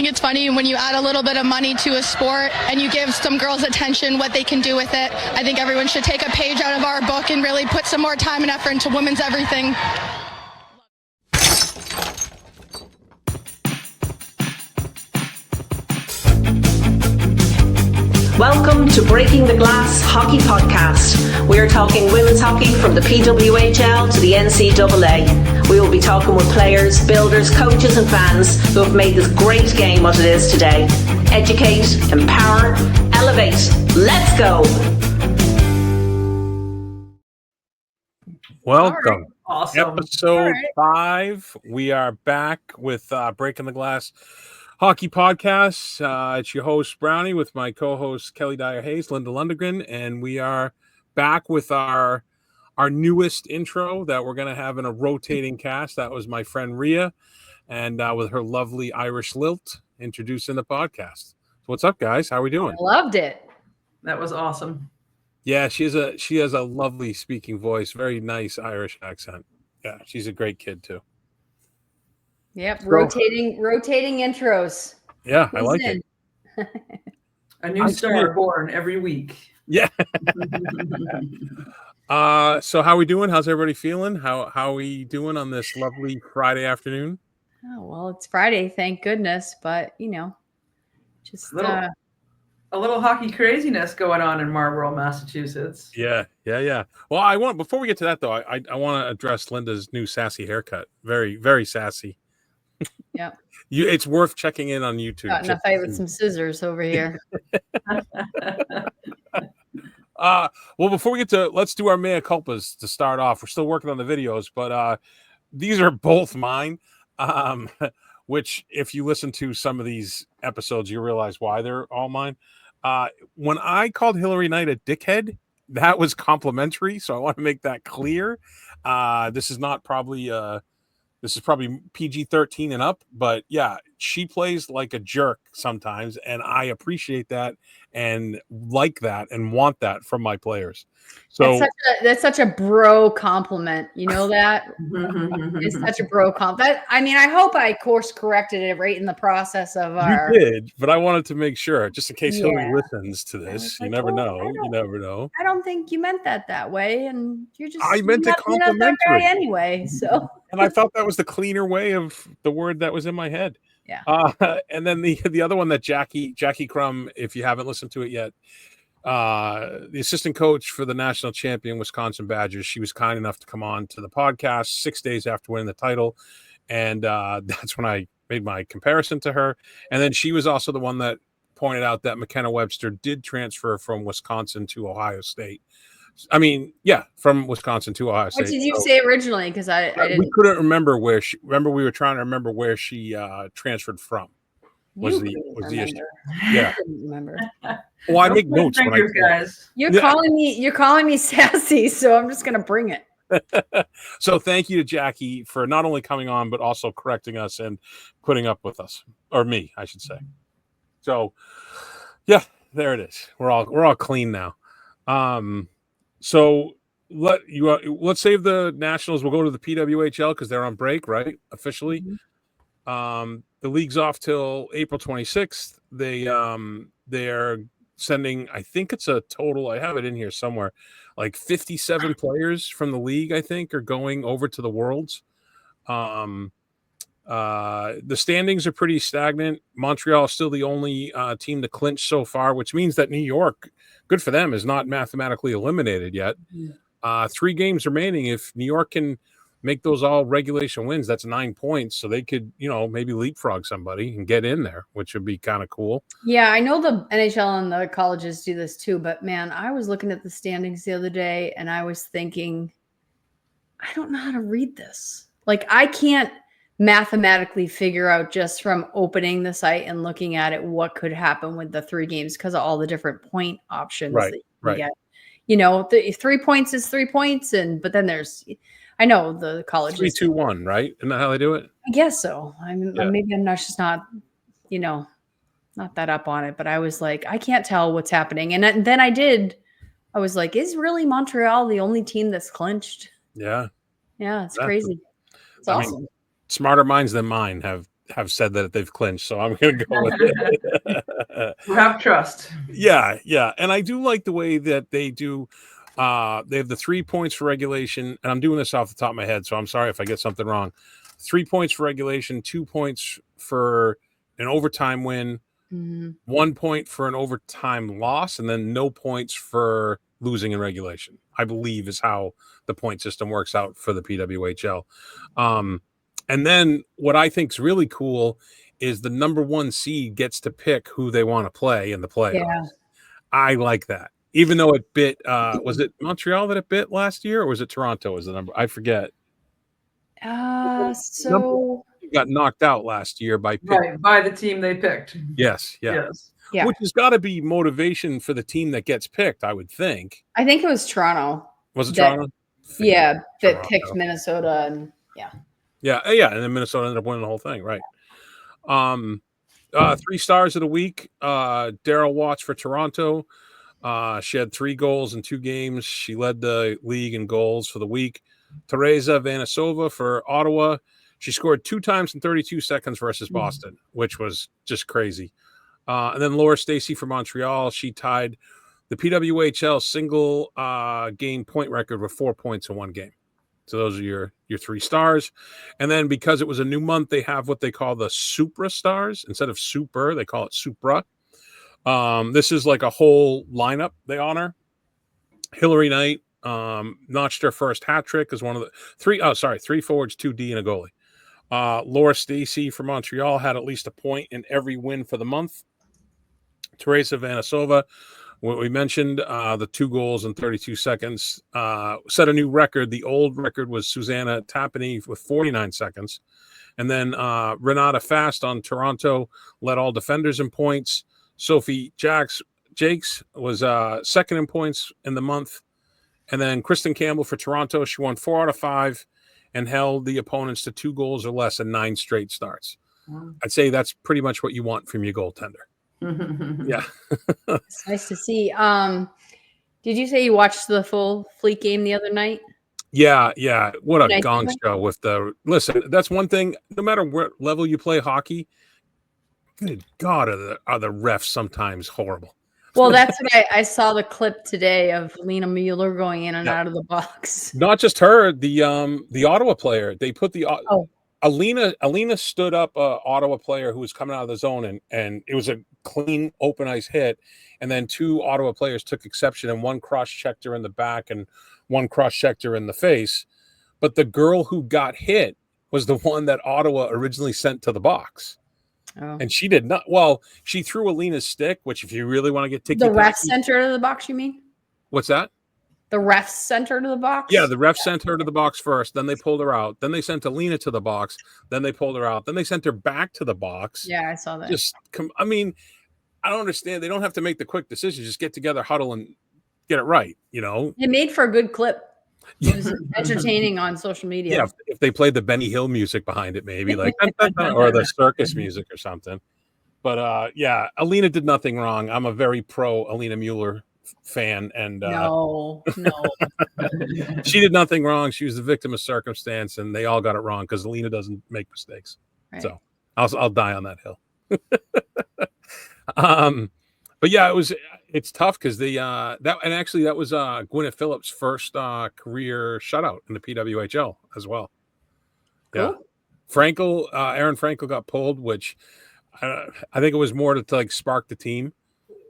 think it's funny when you add a little bit of money to a sport and you give some girls attention, what they can do with it. I think everyone should take a page out of our book and really put some more time and effort into women's everything. Welcome to Breaking the Glass Hockey Podcast. We are talking women's hockey from the PWHL to the NCAA. We will be talking with players, builders, coaches and fans who have made this great game what it is today. Educate, empower, elevate. Let's go! Welcome. Right. Awesome. Episode 5. We are back with Breaking the Glass Hockey Podcast. It's your host, Brownie, with my co-host, Kelly Dyer-Hayes, Linda Lundegren, and we are back with our newest intro that we're going to have in a rotating cast. That was my friend Rhea, and with her lovely Irish lilt introducing the podcast. So what's up, guys? How are we doing? Loved it. That was awesome. Yeah, she has a lovely speaking voice, very nice Irish accent. Yeah, she's a great kid too. Yep, rotating intros. Yeah, I like it. A new star born every week. Yeah. So how are we doing? How's everybody feeling? How are we doing on this lovely Friday afternoon? Oh, well, it's Friday, thank goodness, but just a little hockey craziness going on in Marlborough, Massachusetts. Yeah. Well, before we get to that though, I want to address Linda's new sassy haircut. Very, very sassy. Yeah. It's worth checking in on YouTube. Got in a fight with some scissors over here. Well, before we get to, let's do our mea culpas to start off. We're still working on the videos, but these are both mine. Which, if you listen to some of these episodes, you realize why they're all mine. When I called Hillary Knight a dickhead, that was complimentary, so I want to make that clear. This is probably PG-13 and up, but yeah, she plays like a jerk sometimes, and I appreciate that and like that and want that from my players. So that's such a bro compliment. You know that? It's such a bro compliment. I hope I course corrected it right in the process of our. You did, but I wanted to make sure, just in case Hillary listens to this. You never know. You never know. I don't think you meant that way, and I meant it complimentary that guy anyway. So. And I thought that was the cleaner way of the word that was in my head. Yeah. And then the other one that Jackie Crum, if you haven't listened to it yet, the assistant coach for the national champion Wisconsin Badgers, she was kind enough to come on to the podcast 6 days after winning the title. And that's when I made my comparison to her. And then she was also the one that pointed out that McKenna Webster did transfer from Wisconsin to Ohio State. From Wisconsin to Ohio State. What did you say originally? Because I didn't. We couldn't remember where she. Remember, we were trying to remember where she transferred from. Was the issue? Yeah, I didn't remember. Well, I make notes. Guys. You're calling me sassy, so I'm just gonna bring it. So thank you to Jackie for not only coming on but also correcting us and putting up with us, or me, I should say. So, yeah, there it is. We're all clean now. So let's save the Nationals. We'll go to the PWHL because they're on break, right? Officially. Mm-hmm. The league's off till April 26th. They're sending, I think it's a total, I have it in here somewhere, like 57 players from the league, I think, are going over to the Worlds. The standings are pretty stagnant. Montreal is still the only team to clinch so far, which means that New York, good for them, is not mathematically eliminated yet. 3 games remaining. If New York can make those all regulation wins, that's 9 points. So they could, maybe leapfrog somebody and get in there, which would be kind of cool. Yeah, I know the NHL and the colleges do this too, but man, I was looking at the standings the other day and I was thinking, I don't know how to read this. Like, I can't mathematically figure out just from opening the site and looking at it what could happen with the 3 games because of all the different point options that you get. The 3 points is 3 points, but then there's, I know the college 3-2-1, right? Isn't that how they do it? I guess so. Maybe I'm not not that up on it, but I was like, I can't tell what's happening. And then I was like, is really Montreal the only team that's clinched? Yeah. Yeah, it's crazy. It's awesome. Smarter minds than mine have have said that they've clinched, so I'm going to go with it. You have trust. Yeah, and I do like the way that they do. They have the 3 points for regulation, and I'm doing this off the top of my head, so I'm sorry if I get something wrong. 3 points for regulation, 2 points for an overtime win, 1 point for an overtime loss, and then no points for losing in regulation, I believe is how the point system works out for the PWHL. And then what I think is really cool is the number 1 seed gets to pick who they want to play in the playoffs. Yeah. I like that. Even though it bit, was it Montreal that it bit last year, or was it Toronto as the number? I forget. So Got knocked out last year by by the team they picked. Yes. yeah. Which has got to be motivation for the team that gets picked, I would think. I think it was Toronto. Was it Toronto? Yeah, that Toronto. picked Minnesota, and yeah, and then Minnesota ended up winning the whole thing, right? 3 stars of the week. Daryl Watts for Toronto. She had 3 goals in 2 games. She led the league in goals for the week. Teresa Vanasova for Ottawa. She scored 2 times in 32 seconds versus Boston, which was just crazy. And then Laura Stacey for Montreal. She tied the PWHL single game point record with 4 points in 1 game. So those are your 3 stars. And then because it was a new month, they have what they call the Supra stars. Instead of super, they call it Supra. This is like a whole lineup they honor. Hillary Knight notched her first hat trick as one of the 3 forwards, 2D, and a goalie. Laura Stacey from Montreal had at least a point in every win for the month. Teresa Vanasova, what we mentioned, the 2 goals in 32 seconds, set a new record. The old record was Susanna Tapani with 49 seconds. And then Renata Fast on Toronto led all defenders in points. Sophie Jakes was second in points in the month. And then Kristen Campbell for Toronto, she won 4 out of 5 and held the opponents to 2 goals or less in 9 straight starts. Wow. I'd say that's pretty much what you want from your goaltender. Yeah. It's nice to see. Did you say you watched the full Fleet game the other night? Yeah. What a gong show with the listen. That's one thing. No matter what level you play hockey, good God, are the refs sometimes horrible. Well, that's what I saw the clip today of Lena Mueller going in and out of the box. Not just her, the Ottawa player. They put the Alina stood up a Ottawa player who was coming out of the zone, and it was a clean open ice hit. And then 2 Ottawa players took exception, and one cross-checked her in the back and one cross-checked her in the face. But the girl who got hit was the one that Ottawa originally sent to the box. Oh. And she did not. Well, she threw Alina's stick, which if you really want to get ticky, the ref sent her to the box, you mean? What's that? The refs sent her to the box? Yeah, the refs sent her to the box first. Then they pulled her out. Then they sent Alina to the box. Then they pulled her out. Then they sent her back to the box. Yeah, I saw that. I mean, I don't understand. They don't have to make the quick decisions. Just get together, huddle, and get it right, you know? It made for a good clip. It was entertaining on social media. Yeah, if they played the Benny Hill music behind it, maybe like or the circus music or something. But yeah, Alina did nothing wrong. I'm a very pro Alina Mueller fan, and no, she did nothing wrong. She was the victim of circumstance, and they all got it wrong because Alina doesn't make mistakes. Right. So I'll die on that hill. But yeah, it's tough because that was Gwyneth Phillips' first career shutout in the PWHL as well. Cool. Yeah, Aaron Frankel got pulled, which I think it was more to like spark the team,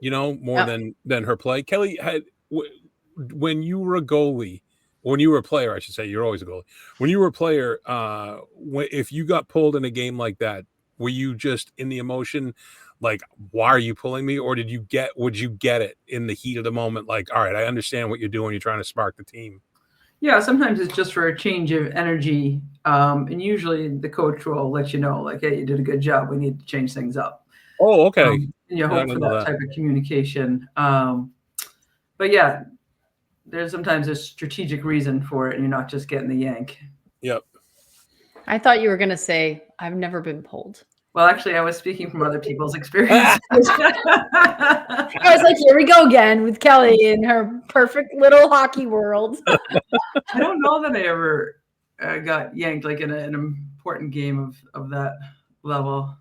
you know, more than her play. Kelly had when you were a goalie, when you were a player, I should say, you're always a goalie. When you were a player, if you got pulled in a game like that, were you just in the emotion? Like, why are you pulling me? Or would you get it in the heat of the moment? Like, all right, I understand what you're doing. You're trying to spark the team. Yeah, sometimes it's just for a change of energy. And usually the coach will let you know, like, hey, you did a good job. We need to change things up. Oh, okay. And you hope for that type of communication. But yeah, there's sometimes a strategic reason for it, and you're not just getting the yank. Yep. I thought you were going to say, I've never been pulled. Well, actually, I was speaking from other people's experiences. I was like, here we go again with Kelly in her perfect little hockey world. I don't know that I ever got yanked like in an important game of that level.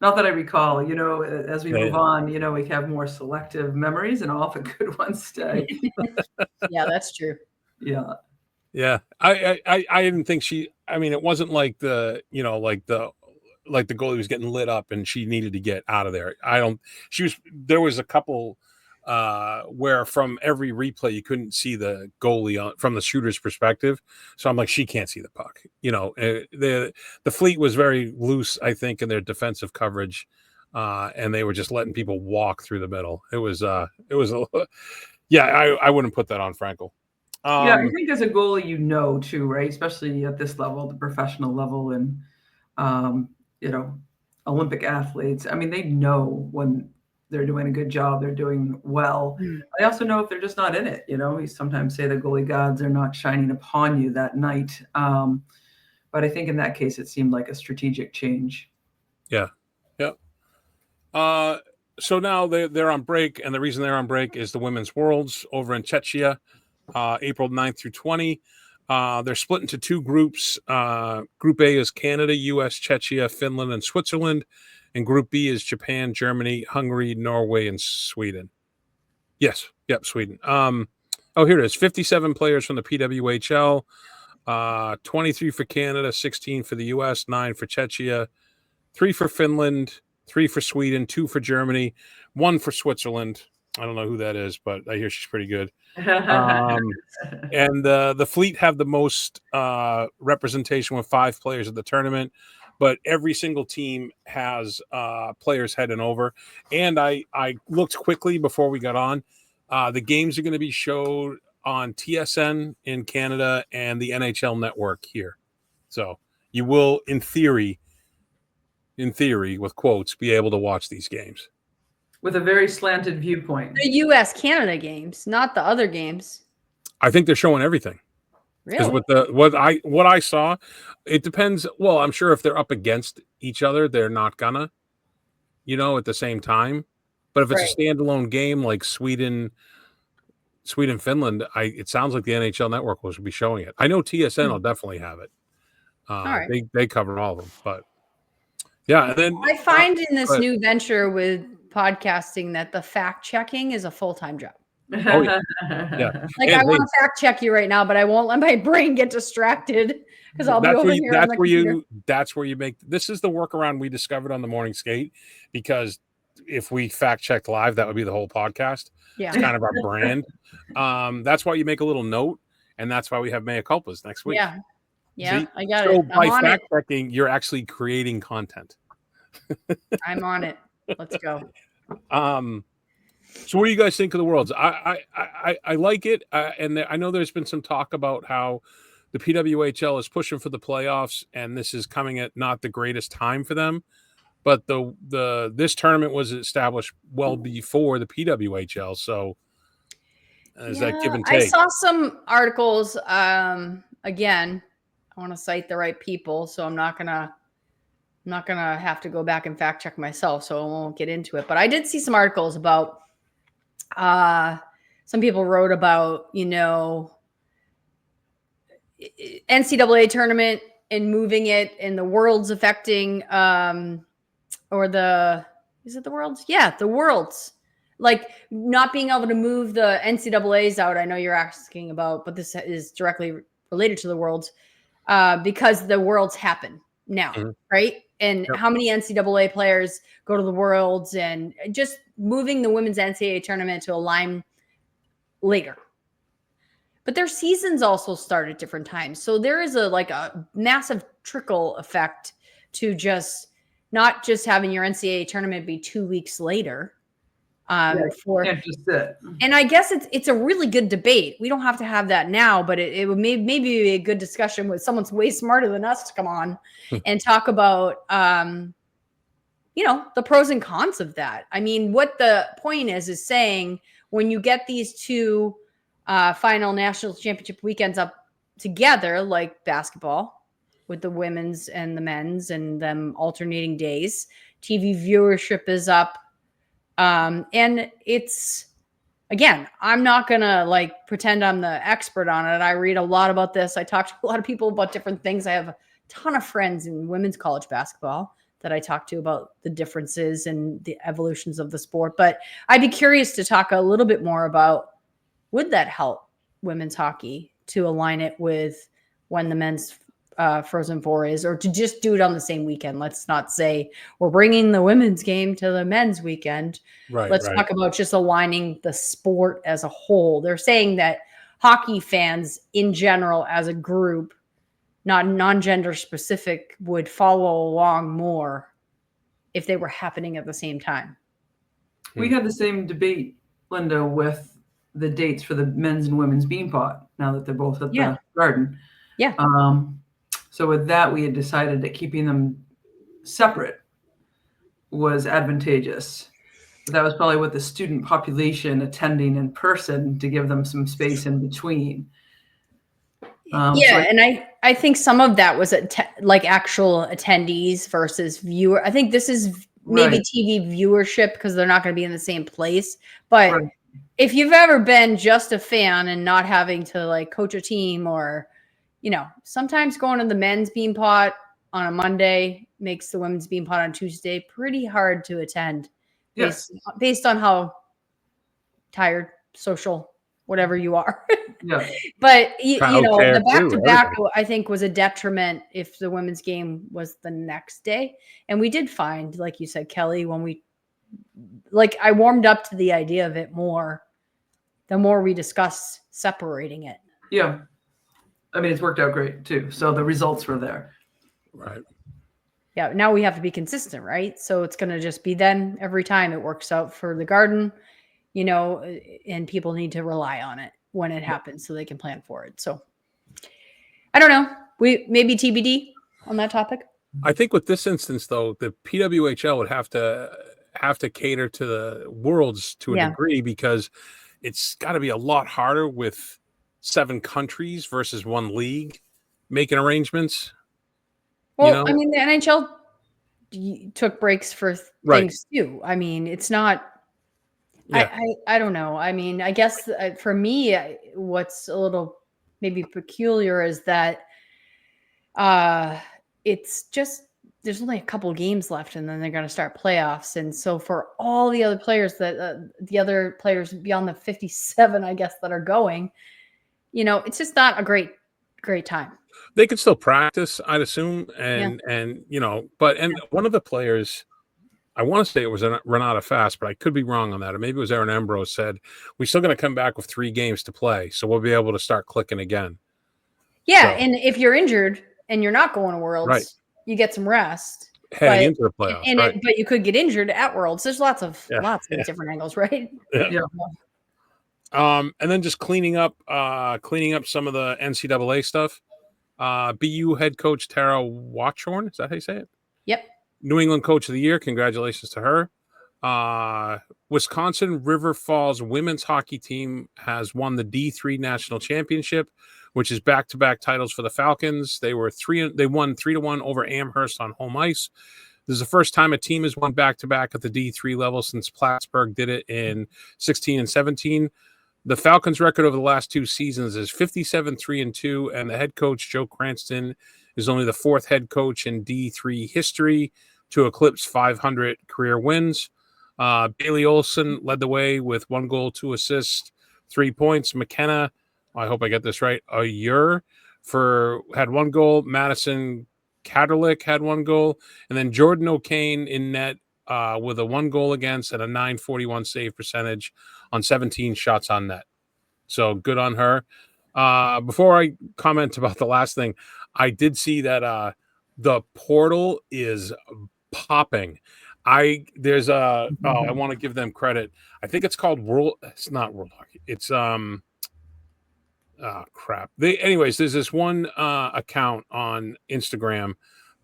Not that I recall, as we move on, we have more selective memories and all the good ones stay. Yeah, that's true. Yeah. Yeah. I didn't think it wasn't like the goalie was getting lit up and she needed to get out of there. There was a couple where from every replay you couldn't see the goalie from the shooter's perspective. So I'm like, she can't see the puck. The Fleet was very loose, I think, in their defensive coverage, and they were just letting people walk through the middle. It was I wouldn't put that on Frankel. Yeah, I think as a goalie, too, right? Especially at this level, the professional level, and Olympic athletes. I mean, they know when they're doing a good job, they're doing well. I also know if they're just not in it. We sometimes say the goalie gods are not shining upon you that night. But I think in that case, it seemed like a strategic change. Yeah. So now they're on break, and the reason they're on break is the Women's Worlds over in Czechia, April 9th through 20. They're split into two groups. Group A is Canada, US, Czechia, Finland, and Switzerland. And Group B is Japan, Germany, Hungary, Norway, and Sweden. Yes. Yep, Sweden. Here it is. 57 players from the PWHL, 23 for Canada, 16 for the US, 9 for Czechia, 3 for Finland, 3 for Sweden, 2 for Germany, 1 for Switzerland. I don't know who that is, but I hear she's pretty good. And the Fleet have the most representation with 5 players at the tournament, but every single team has players heading over. And I looked quickly before we got on. The games are going to be showed on TSN in Canada and the NHL Network here. So you will, in theory, with quotes, be able to watch these games. With a very slanted viewpoint. The US-Canada games, not the other games. I think they're showing everything. Really? Because what I saw, it depends. Well, I'm sure if they're up against each other, they're not gonna, at the same time. But if it's a standalone game like Sweden, Finland, it sounds like the NHL Network will be showing it. I know TSN will definitely have it. All right. They cover all of them, but yeah. And then I find in this new venture with podcasting that the fact checking is a full-time job. Oh, yeah. Like, I want to fact check you right now, but I won't let my brain get distracted because I'll be over here. That's where you make. This is the workaround we discovered on the morning skate, because if we fact checked live, that would be the whole podcast. Yeah, it's kind of our brand. That's why you make a little note, and that's why we have mea culpas next week. Yeah, see? I got it. So by fact checking, you're actually creating content. I'm on it. Let's go. So what do you guys think of the Worlds? I like it, and I know there's been some talk about how the PWHL is pushing for the playoffs, and this is coming at not the greatest time for them. But this tournament was established well before the PWHL, so is that give and take? I saw some articles. Again, I want to cite the right people, so I'm not gonna have to go back and fact check myself, so I won't get into it. But I did see some articles about. Some people wrote about, NCAA tournament and moving it, and the Worlds affecting, is it the Worlds? Yeah, the Worlds. Like, not being able to move the NCAAs out. I know you're asking about, but this is directly related to the Worlds, because the Worlds happen now, right? And how many NCAA players go to the Worlds, and just moving the women's NCAA tournament to align later. But their seasons also start at different times. So there is a massive trickle effect to not just having your NCAA tournament be 2 weeks later. And I guess it's a really good debate. We don't have to have that now, but it would maybe be a good discussion with someone's way smarter than us to come on and talk about, the pros and cons of that. I mean, what the point is saying when you get these two final national championship weekends up together, like basketball with the women's and the men's and them alternating days, TV viewership is up. And it's, again, I'm not going to pretend I'm the expert on it. I read a lot about this. I talk to a lot of people about different things. I have ton of friends in women's college basketball that I talk to about the differences and the evolutions of the sport. But I'd be curious to talk a little bit more about, would that help women's hockey to align it with when the men's Frozen Four is, or to just do it on the same weekend? Let's not say we're bringing the women's game to the men's weekend. Right. Let's talk about just aligning the sport as a whole. They're saying that hockey fans in general as a group, not non-gender specific, would follow along more if they were happening at the same time. We had the same debate, Linda, with the dates for the men's and women's Beanpot, now that they're both at the Garden. Yeah. So with that, we had decided that keeping them separate was advantageous. But that was probably with the student population attending in person to give them some space in between. And I think some of that was like actual attendees versus viewer. I think this is maybe TV viewership because they're not going to be in the same place. But if you've ever been just a fan and not having to like coach a team, or, you know, sometimes going to the men's Beanpot on a Monday makes the women's Beanpot on Tuesday pretty hard to attend. Based on how tired, social, whatever you are. But you know, the back-to-back I think was a detriment if the women's game was the next day. And we did find, like you said, Kelly, when I warmed up to the idea of it more, the more we discussed separating it. Yeah. I mean, it's worked out great too. So the results were there. Right. Yeah. Now we have to be consistent, right? So it's going to just be then every time it works out for the Garden, you know, and people need to rely on it when it happens so they can plan for it. So I don't know. We maybe TBD on that topic. I think with this instance, though, the PWHL would have to cater to the Worlds to a degree, because it's got to be a lot harder with 7 countries versus 1 league making arrangements. Well, you know? I mean, the NHL took breaks for things too. I mean, it's not. I don't know. I mean, I guess for me, what's a little maybe peculiar is that it's just there's only a couple games left, and then they're going to start playoffs. And so for all the other players the other players beyond the 57, I guess, that are going, you know, it's just not a great time. They could still practice, I'd assume, and you know, but one of the players, I want to say it was Renata Fast, but I could be wrong on that. Or maybe it was Aaron Ambrose, said, we're still going to come back with 3 games to play, so we'll be able to start clicking again. Yeah, so, and if you're injured and you're not going to Worlds, you get some rest. Heading into the playoffs. But you could get injured at Worlds. There's lots of different angles, right? Yeah. And then just cleaning up some of the NCAA stuff. BU head coach Tara Watchorn, is that how you say it? Yep. New England Coach of the Year. Congratulations to her. Wisconsin River Falls women's hockey team has won the D3 national championship, which is back-to-back titles for the Falcons. They won 3-1 over Amherst on home ice. This is the first time a team has won back-to-back at the D3 level since Plattsburgh did it in 16 and 17. The Falcons' record over the last 2 seasons is 57-3-2, and the head coach, Joe Cranston, is only the 4th head coach in D3 history to eclipse 500 career wins. Bailey Olson led the way with 1 goal, 2 assists, 3 points. McKenna, I hope I get this right, had 1 goal. Madison Kaderlick had 1 goal. And then Jordan O'Kane in net with a 1 goal against and a .941 save percentage on 17 shots on net. So good on her. Before I comment about the last thing, I did see that the portal is popping. I want to give them credit. I think it's called it's not World Hockey. It's crap. Anyways, there's this one account on Instagram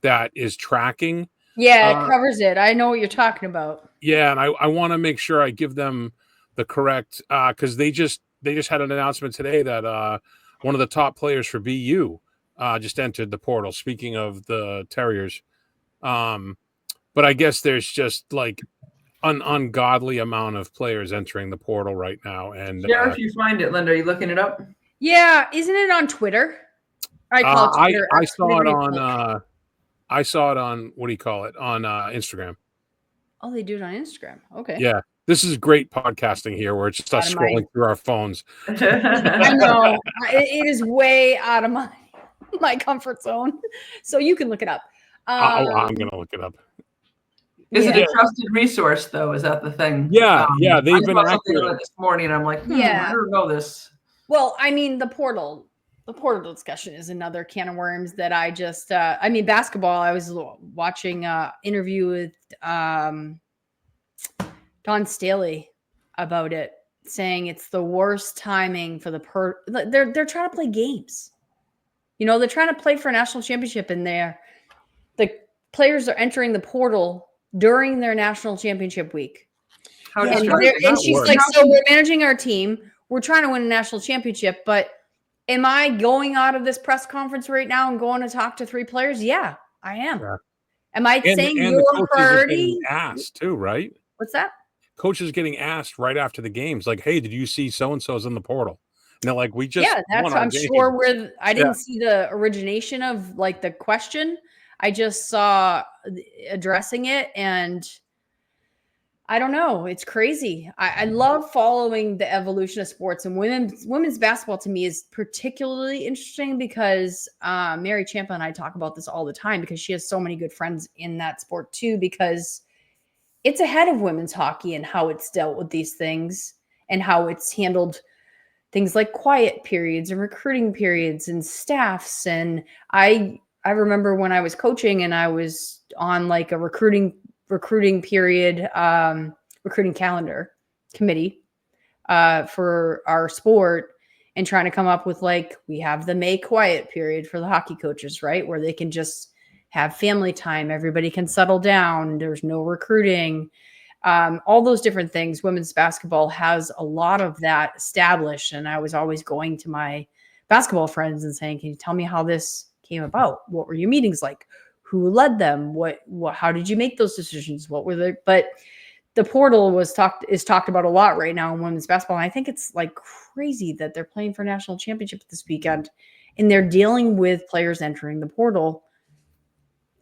that is tracking. Yeah, it covers it. I know what you're talking about. Yeah, and I want to make sure I give them the correct because they just had an announcement today that one of the top players for BU just entered the portal. Speaking of the Terriers, but I guess there's just like an ungodly amount of players entering the portal right now. And if you find it, Linda, are you looking it up? Yeah, isn't it on Twitter? I call it I Twitter. I X, saw whatever it you on call it. I saw it on what do you call it on Instagram. Oh, they do it on Instagram. Okay. Yeah, this is great podcasting here, where it's just Out us of my, scrolling through our phones. I know it is way out of my comfort zone. So you can look it up. I'm gonna look it up. Is it Yeah. a trusted resource, though? Is that the thing? Yeah, I they've been saw something accurate. about it this morning, and I'm like, I Yeah. don't know this. Well, I mean, the portal discussion is another can of worms that I just, I mean, basketball, I was watching interview with Don Staley about it, saying it's the worst timing for they're trying to play games. You know, they're trying to play for a national championship, and the players are entering the portal during their national championship week. How Yeah, does how does And that she's work? like, so we're managing our team. We're trying to win a national championship, but am I going out of this press conference right now and going to talk to 3 players? Yeah, I am. Yeah. Am I saying And your the coaches are priority? getting asked too, right? What's that? Coaches getting asked right after the games, like, "Hey, did you see so and so's in the portal?" And they're like, "We just Yeah, that's won our I'm game." sure where I didn't Yeah. see the origination of like the question. I just saw addressing it, and I don't know. It's crazy. I love following the evolution of sports, and women's basketball to me is particularly interesting because Mary Champa and I talk about this all the time because she has so many good friends in that sport too, because it's ahead of women's hockey and how it's dealt with these things and how it's handled things like quiet periods and recruiting periods and staffs. And I remember when I was coaching and I was on like a recruiting period, recruiting calendar committee for our sport, and trying to come up with like, we have the May quiet period for the hockey coaches, right? Where they can just have family time. Everybody can settle down. There's no recruiting. All those different things. Women's basketball has a lot of that established. And I was always going to my basketball friends and saying, can you tell me how this came about? What were your meetings like? Who led them? How did you make those decisions? What were the, but the portal is talked about a lot right now in women's basketball. And I think it's like crazy that they're playing for national championship this weekend and they're dealing with players entering the portal.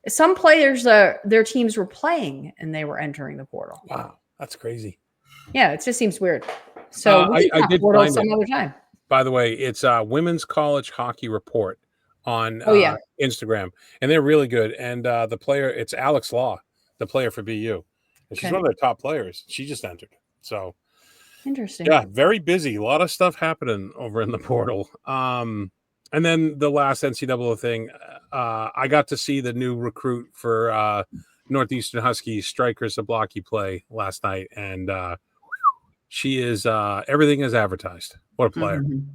Some players, their teams were playing and they were entering the portal. Wow, that's crazy. Yeah, it just seems weird. So I did portal find some it. other time. By the way, it's Women's College Hockey Report on Instagram, and they're really good. And the player, it's Alex Law, the player for BU, and she's one of their top players. She just entered, so interesting. Yeah, very busy. A lot of stuff happening over in the portal. And then the last NCAA thing, I got to see the new recruit for Northeastern Huskies, Striker Zablocki, play last night, and she is everything is advertised. What a player! Mhm.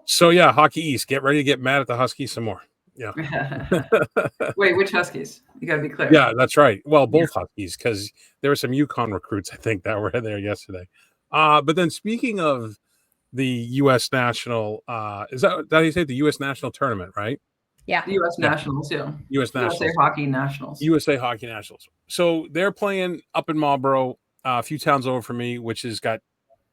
So yeah, Hockey East, get ready to get mad at the Huskies some more. Yeah. Wait, which Huskies? You got to be clear. Yeah, that's right. Well, both Huskies, because there were some UConn recruits, I think, that were there yesterday. But then speaking of the U.S. National, is that how you say it? The U.S. National Tournament, right? Yeah. The U.S. Nationals, yeah. U.S. Nationals. USA Hockey Nationals. USA Hockey Nationals. So they're playing up in Marlboro, a few towns over from me, which has got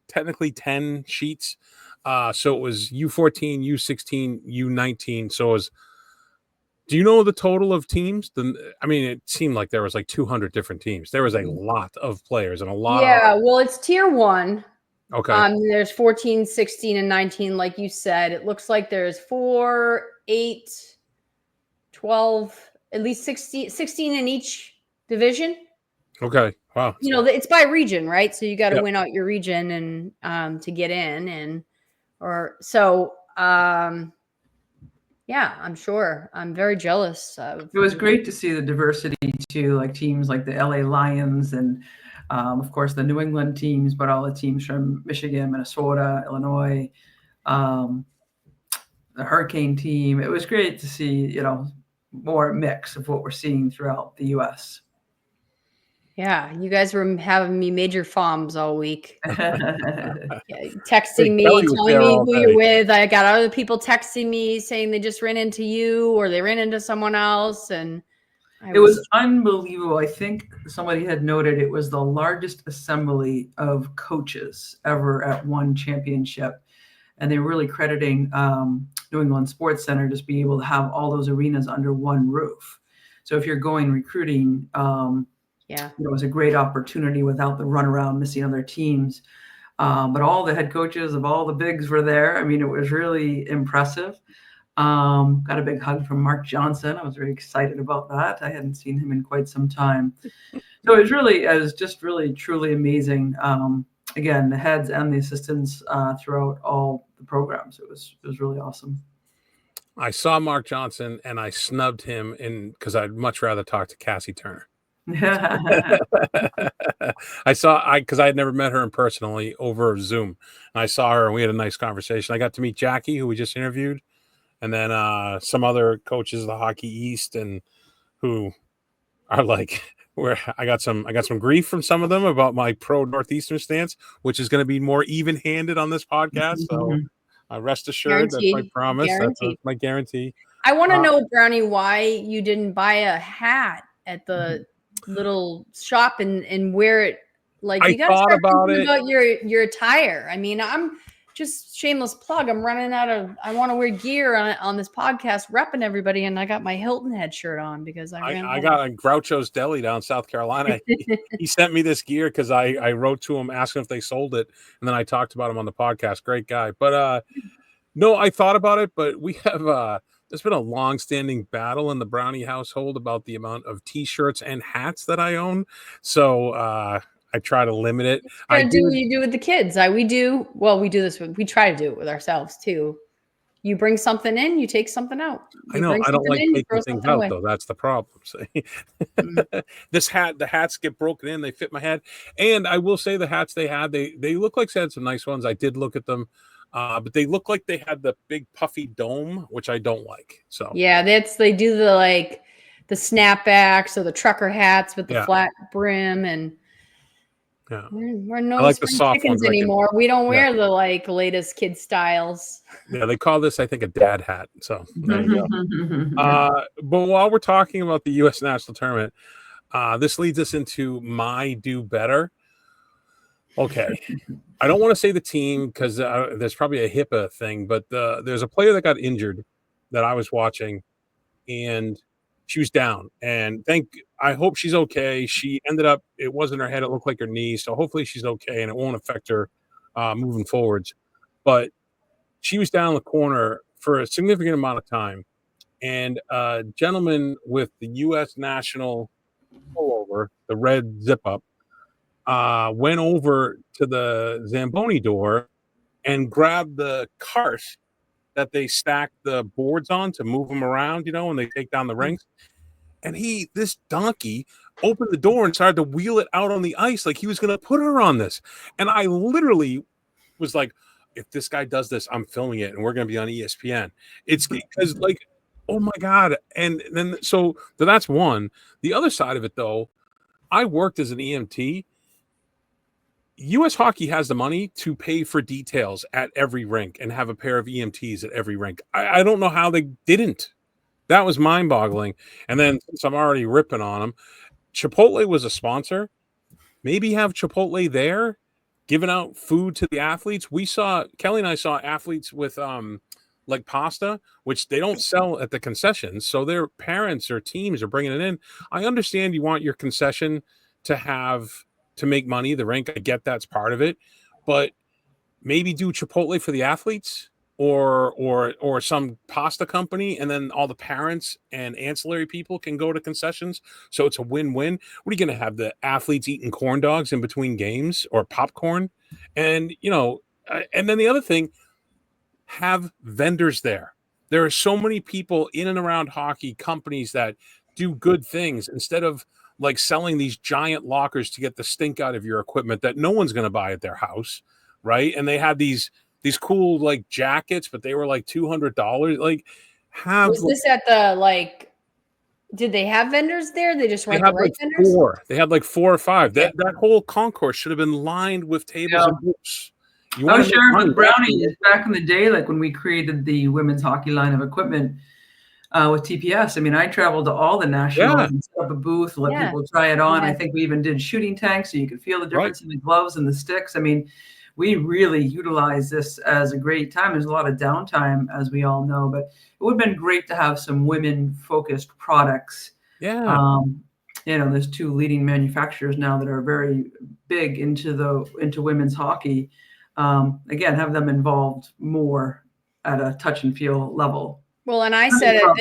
technically 10 sheets. So it was U14, U16, U19. So it was, do you know the total of teams? I mean, it seemed like there was like 200 different teams. There was a lot of players and a lot of. Well, it's tier 1. Okay. There's 14, 16, and 19, like you said. It looks like there's 4, 8, 12, at least 16 in each division. Okay. Wow. You know, it's by region, right? So you got to win out your region and to get in, and yeah, I'm sure. I'm very jealous of. It was great to see the diversity too, like teams like the LA Lions and of course the New England teams, but all the teams from Michigan, Minnesota, Illinois, the Hurricane team. It was great to see, more mix of what we're seeing throughout the U.S. Yeah, you guys were having me major FOMs all week. Texting me, telling me who you're with. I got other people texting me saying they just ran into you or they ran into someone else. And it was unbelievable. I think somebody had noted it was the largest assembly of coaches ever at one championship. and they're really crediting New England Sports Center just being able to have all those arenas under one roof. So if you're going recruiting, it was a great opportunity without the runaround missing other teams. But all the head coaches of all the bigs were there. I mean, it was really impressive. Got a big hug from Mark Johnson. I was very excited about that. I hadn't seen him in quite some time. So it was just really, truly amazing. Again, the heads and the assistants throughout all the programs. It was really awesome. I saw Mark Johnson and I snubbed him because I'd much rather talk to Cassie Turner. Because I had never met her in personally over Zoom. And I saw her and we had a nice conversation. I got to meet Jackie, who we just interviewed, and then some other coaches of the Hockey East, and who are like, where I got some grief from some of them about my pro Northeastern stance, which is going to be more even-handed on this podcast. So rest assured, Guaranteed. that's my promise. Guaranteed. That's my guarantee. I want to know, Brownie, why you didn't buy a hat at the little shop and wear it. Like, you got to start thinking about your attire. I mean, I'm just shameless plug. I'm running out of. I want to wear gear on this podcast, repping everybody, and I got my Hilton Head shirt on because I got a Groucho's Deli down South Carolina. He sent me this gear because I wrote to him asking if they sold it, and then I talked about him on the podcast. Great guy, but no, I thought about it, but we have there's been a long-standing battle in the Brownie household about the amount of T-shirts and hats that I own. So I try to limit it. I do what you do with the kids. We do this. We try to do it with ourselves too. You bring something in, you take something out. I know. I don't like taking things out though. That's the problem. The hats get broken in. They fit my head. And I will say the hats they had, they look like they had some nice ones. I did look at them. But they look like they had the big puffy dome, which I don't like. So yeah, they do the snapbacks or the trucker hats with the flat brim, and we're no like the soft chickens ones anymore. We don't wear the latest kid styles. Yeah, they call this, I think, a dad hat. So there you go. But while we're talking about the U.S. national tournament, this leads us into my do better. Okay. I don't want to say the team because there's probably a HIPAA thing, but there's a player that got injured that I was watching, and she was down. And I hope she's okay. She ended up, it wasn't her head, it looked like her knee. So hopefully she's okay and it won't affect her moving forwards. But she was down in the corner for a significant amount of time. And a gentleman with the U.S. national pullover, the red zip up, went over to the Zamboni door and grabbed the cart that they stack the boards on to move them around, when they take down the rings. And this donkey opened the door and started to wheel it out on the ice like he was going to put her on this. And I literally was like, if this guy does this, I'm filming it and we're going to be on ESPN. It's because oh my God. And then, so that's one. The other side of it though, I worked as an EMT. U.S. Hockey has the money to pay for details at every rink and have a pair of EMTs at every rink. I don't know how they didn't. That was mind-boggling. And then, since I'm already ripping on them, Chipotle was a sponsor. Maybe have Chipotle there, giving out food to the athletes. Kelly and I saw athletes with pasta, which they don't sell at the concessions. So their parents or teams are bringing it in. I understand you want your concession to make money, the rink. I get that's part of it, but maybe do Chipotle for the athletes or some pasta company, and then all the parents and ancillary people can go to concessions. So it's a win-win. What are you going to have, the athletes eating corn dogs in between games or popcorn? And, and then the other thing, have vendors there. There are so many people in and around hockey, companies that do good things instead of selling these giant lockers to get the stink out of your equipment that no one's going to buy at their house, right? And they had these cool jackets, but they were $200. Was this at the did they have vendors there? They just weren't the right vendors? They had 4 or 5. That whole concourse should have been lined with tables and booths. Sure, but Brownie, back in the day, when we created the women's hockey line of equipment, with TPS. I mean, I traveled to all the nationals and set up a booth, let people try it on. I think we even did shooting tanks so you could feel the difference in the gloves and the sticks. I mean, we really utilize this as a great time. There's a lot of downtime, as we all know, but it would have been great to have some women-focused products. Yeah. There's two leading manufacturers now that are very big into women's hockey. Again, have them involved more at a touch and feel level. Well, and I said a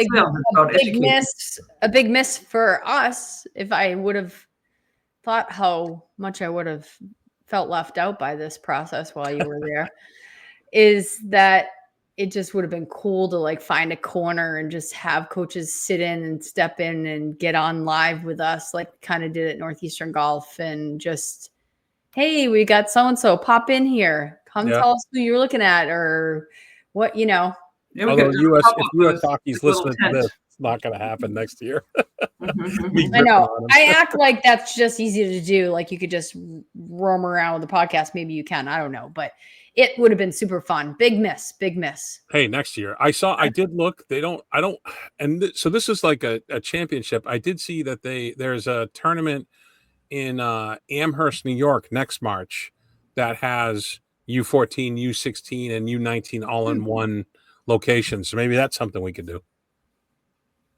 big miss for us. If I would have thought how much I would have felt left out by this process while you were there, is that it just would have been cool to like find a corner and just have coaches sit in and step in and get on live with us, like kind of did at Northeastern Golf, and just, hey, we got so-and-so, pop in here, come tell us who you're looking at or what, Yeah, although if U.S. hockey's listening to this, it's not going to happen next year. I know. I act like that's just easy to do. Like you could just roam around with the podcast. Maybe you can. I don't know. But it would have been super fun. Big miss. Hey, next year. I did look. So this is like a championship. I did see that there's a tournament in Amherst, New York next March that has U14, U16, and U19 all in one location. So maybe that's something we could do.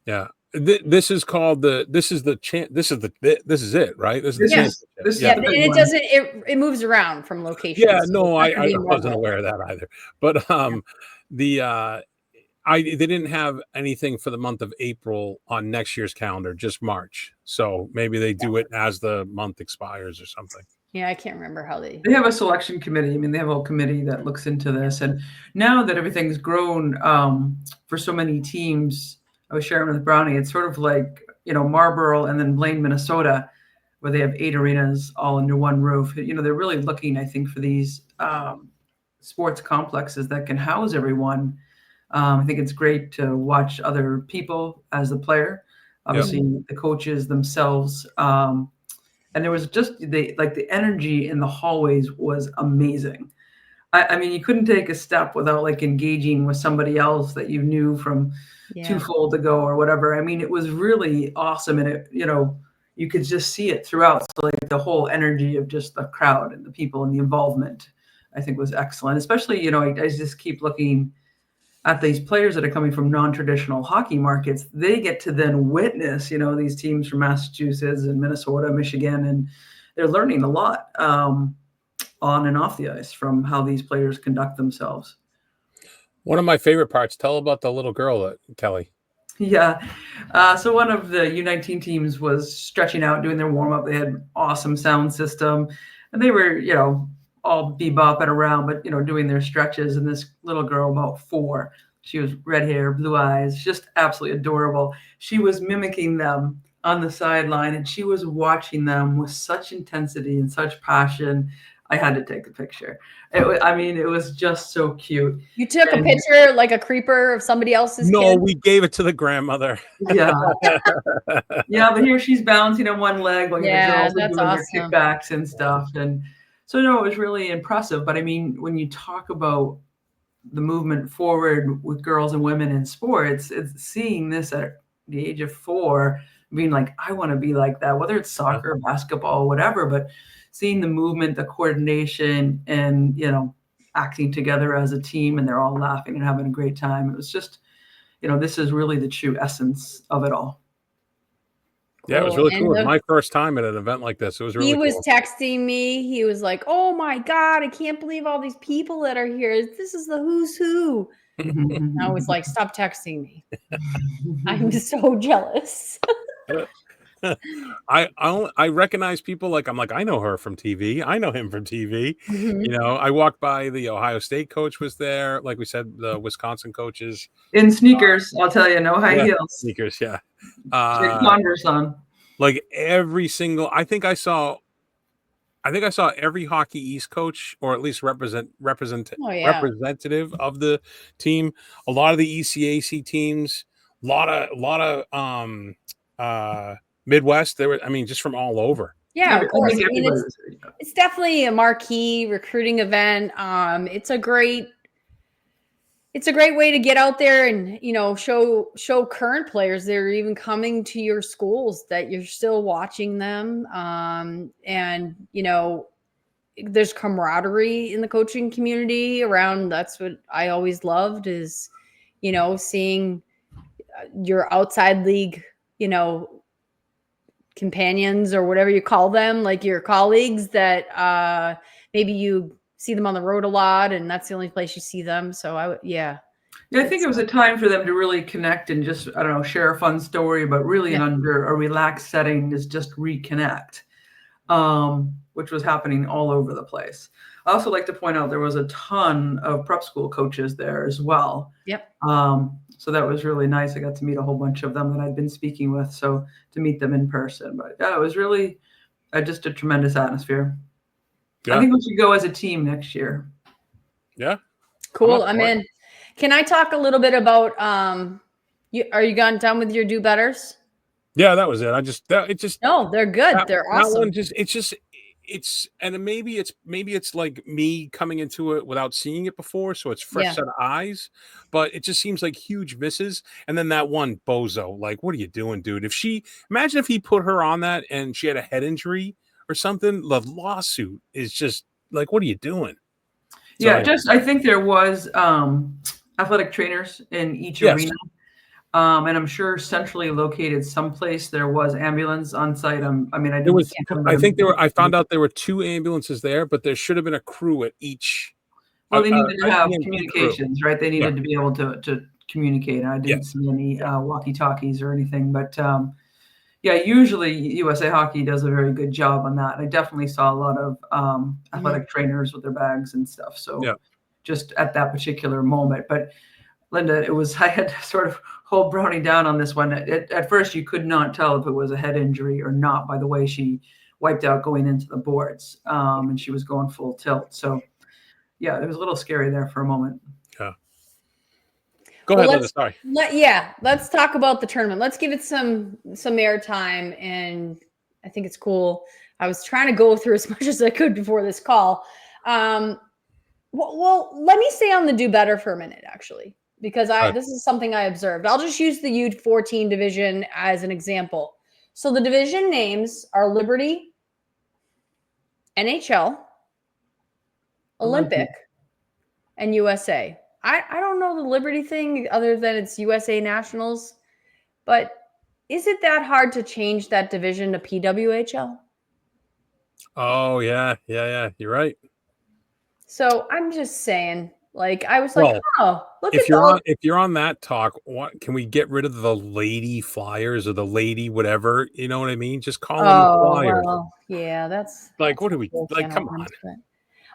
Yeah. This is called this is it, right? This is the championship. And it moves around from location. Yeah, no, I wasn't aware of that either. But they didn't have anything for the month of April on next year's calendar, just March. So maybe they do it as the month expires or something. Yeah, I can't remember how they have a selection committee. I mean, they have a whole committee that looks into this. And now that everything's grown for so many teams, I was sharing with Brownie, it's sort of like, Marlborough and then Blaine, Minnesota, where they have 8 arenas all under one roof. They're really looking, I think, for these sports complexes that can house everyone. I think it's great to watch other people as a player, obviously the coaches themselves. And there was just the energy in the hallways was amazing. I mean, you couldn't take a step without like engaging with somebody else that you knew from twofold ago or whatever. I mean, it was really awesome. And you could just see it throughout. So like the whole energy of just the crowd and the people and the involvement, I think was excellent. Especially, I just keep looking at these players that are coming from non-traditional hockey markets. They get to then witness, these teams from Massachusetts and Minnesota, Michigan, and they're learning a lot on and off the ice from how these players conduct themselves. One of my favorite parts, tell about the little girl, Kelly. Yeah. So one of the U19 teams was stretching out, doing their warm-up. They had awesome sound system, and they were, all bebopping around, but, doing their stretches. And this little girl, about 4, she was red hair, blue eyes, just absolutely adorable. She was mimicking them on the sideline, and she was watching them with such intensity and such passion. I had to take a picture. It was just so cute. You took a picture like a creeper of somebody else's kid? We gave it to the grandmother. Yeah. Yeah, but here she's balancing on one leg while the girls are doing their kickbacks and stuff. And so, no, it was really impressive. But I mean, when you talk about the movement forward with girls and women in sports, it's seeing this at the age of 4, being like, I want to be like that, whether it's soccer, basketball, whatever, but seeing the movement, the coordination, and, acting together as a team, and they're all laughing and having a great time. It was just, this is really the true essence of it all. Yeah, it was really cool. It was my first time at an event like this. It was really cool. He was texting me. He was like, oh my God, I can't believe all these people that are here. This is the who's who. I was like, stop texting me. I'm so jealous. I recognize people I know her from TV. I know him from TV. I walked by, the Ohio State coach was there. Like we said, the Wisconsin coaches in sneakers. I'll tell you, no high heels. Sneakers, yeah. Converse on. Like every single. I think I saw every Hockey East coach, or at least representative of the team. A lot of the ECAC teams. A lot of Midwest. There were, just from all over. Yeah, of course. It's definitely a marquee recruiting event. It's a great way to get out there and, show current players that are even coming to your schools that you're still watching them. And, there's camaraderie in the coaching community around. That's what I always loved is, seeing your outside league, companions or whatever you call them, like your colleagues that maybe you see them on the road a lot and that's the only place you see them. So Yeah, I think it was a time for them to really connect and just, I don't know, share a fun story, but really under a relaxed setting is just reconnect, which was happening all over the place. I also like to point out there was a ton of prep school coaches there as well. Yep. So that was really nice. I got to meet a whole bunch of them that I'd been speaking with. So to meet them in person, but yeah, it was really just a tremendous atmosphere. Yeah. I think we should go as a team next year. Yeah. Cool. I'm in. Can I talk a little bit about, are you done with your do betters? Yeah, that was it. No, they're good. They're awesome. And maybe it's like me coming into it without seeing it before, so it's fresh set of eyes, but it just seems like huge misses. And then that one bozo, like, what are you doing, dude? Imagine if he put her on that and she had a head injury or something, the lawsuit is just like, what are you doing? Yeah, I think there was athletic trainers in each arena. And I'm sure centrally located someplace there was ambulance on site. I found out there were 2 ambulances there, but there should have been a crew at each. Well, they needed to have communications, right? They needed to be able to communicate. I didn't see any walkie-talkies or anything, but usually USA Hockey does a very good job on that. I definitely saw a lot of athletic trainers with their bags and stuff. So just at that particular moment, but Linda, I had to sort of hold Brownie down on this one. At first, you could not tell if it was a head injury or not by the way she wiped out going into the boards, and she was going full tilt. So, yeah, it was a little scary there for a moment. Yeah. Go ahead, Linda. Sorry. Let's talk about the tournament. Let's give it some air time, and I think it's cool. I was trying to go through as much as I could before this call. Well, let me stay on the do better for a minute, actually. Because this is something I observed. I'll just use the U14 division as an example. So the division names are Liberty, NHL, Olympic, and USA. I don't know the Liberty thing other than it's USA Nationals, but is it that hard to change that division to PWHL? Oh, yeah. You're right. So I'm just saying. Like I was like, look if you're on that talk, what can we get rid of the lady Flyers or the lady whatever? You know what I mean? Just call them Flyers. Well, yeah, that's like what do we like? Come on.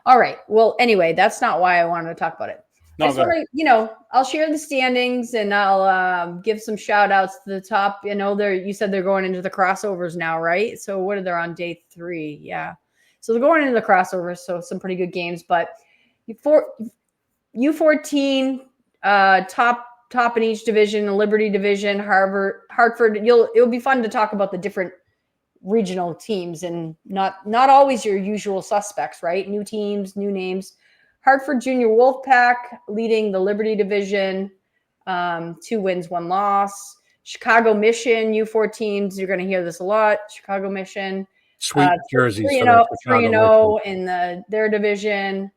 All right. Well, anyway, that's not why I wanted to talk about it. I just want to, I'll share the standings and I'll give some shout outs to the top. You said they're going into the crossovers now, right? So what are they on day 3? Yeah. So they're going into the crossovers. So some pretty good games, but U14, top in each division, the Liberty division, Hartford. It'll be fun to talk about the different regional teams and not always your usual suspects, right? New teams, new names. Hartford Junior Wolfpack leading the Liberty division, 2 wins, 1 loss. Chicago Mission U14s. You're going to hear this a lot. Chicago Mission, sweet jerseys, 3-0 in their division.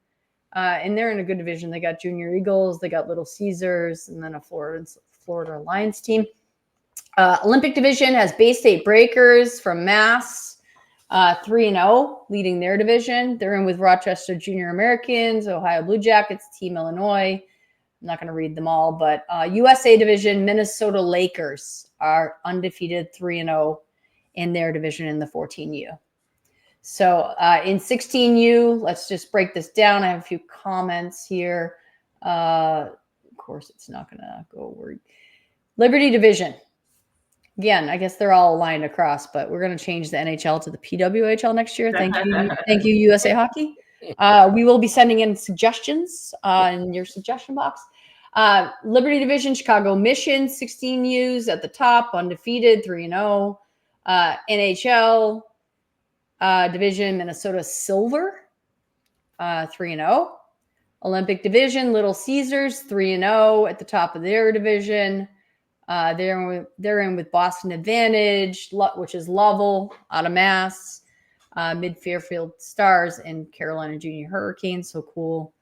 And they're in a good division. They got Junior Eagles, they got Little Caesars, and then a Florida Alliance team. Olympic division has Bay State Breakers from Mass, 3-0, leading their division. They're in with Rochester Junior Americans, Ohio Blue Jackets, Team Illinois. I'm not going to read them all, but USA division, Minnesota Lakers are undefeated, 3-0 in their division in the 14U. So in 16U, let's just break this down. I have a few comments here. Of course, it's not going to go word. Liberty division. Again, I guess they're all aligned across, but we're going to change the NHL to the PWHL next year. Thank you. Thank you, USA Hockey. We will be sending in suggestions in your suggestion box. Liberty division, Chicago Mission, 16Us at the top, undefeated, 3-0. NHL division, Minnesota Silver, 3-0. Olympic division, Little Caesars, 3-0 at the top of their division. They're in with Boston Advantage, which is Lovell out of Mass. Mid Fairfield Stars, and Carolina Junior Hurricanes. So cool